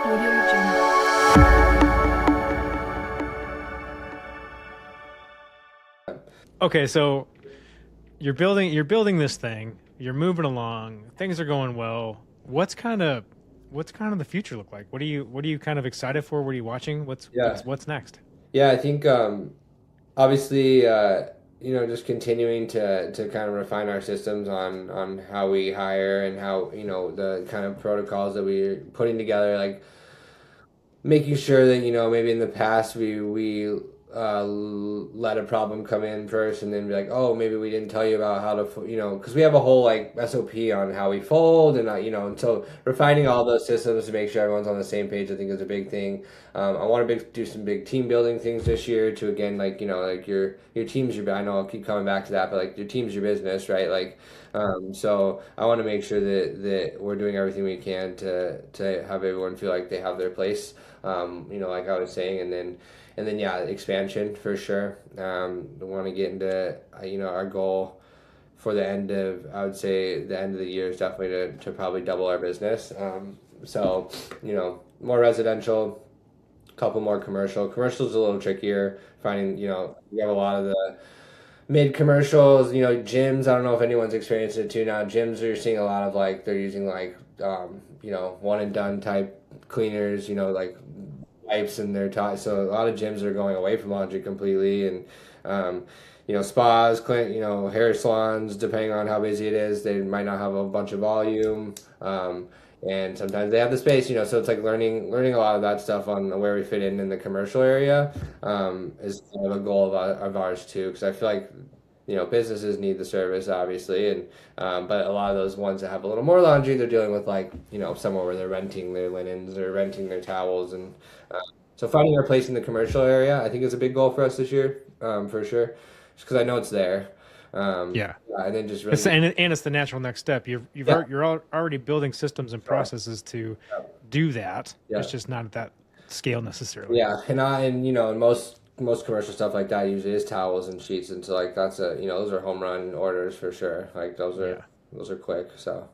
Audio Jungle. Okay, so you're building this thing. You're moving along. Things are going well. What's kind of the future look like? What are you kind of excited for? What are you watching? What's Yeah. what's what's next? Yeah, I think obviously just continuing to kind of refine our systems on how we hire and how, the kind of protocols that we're putting together, like making sure that, maybe in the past we let a problem come in first and then be like, oh, maybe we didn't tell you about how to because we have a whole like SOP on how we fold, and and so refining all those systems to make sure everyone's on the same page, I think, is a big thing. I want to do some big team building things this year to, again, like, like your team's your, I know I'll keep coming back to that, but like your team's your business, right? Like, so I want to make sure that we're doing everything we can to have everyone feel like they have their place, like I was saying. And then yeah, expansion for sure. We want to get into, our goal for the end of, I would say the end of the year is definitely to probably double our business. So, more residential, couple more commercial. Commercial's a little trickier. Finding, we have a lot of the mid commercials, gyms. I don't know if anyone's experienced it too now. Gyms, are seeing a lot of, like, they're using like one and done type cleaners, like wipes in their tie. So a lot of gyms are going away from laundry completely, and spas, hair salons. Depending on how busy it is, they might not have a bunch of volume. And sometimes they have the space, so it's like learning a lot of that stuff on where we fit in the commercial area, is kind of a goal of ours too, because I feel like, businesses need the service, obviously, and but a lot of those ones that have a little more laundry, they're dealing with, like, somewhere where they're renting their linens or renting their towels, and so finding our place in the commercial area, I think, is a big goal for us this year, for sure, just because I know it's there. Yeah, Yeah, and then just it's, really, and it's the natural next step. yeah, You're already building systems and sure, processes to yeah, do that. It's yeah. just not at that scale necessarily. Yeah, and most commercial stuff like that usually is towels and sheets, and so, like, that's those are home run orders for sure. Like, those are Yeah. those are quick. So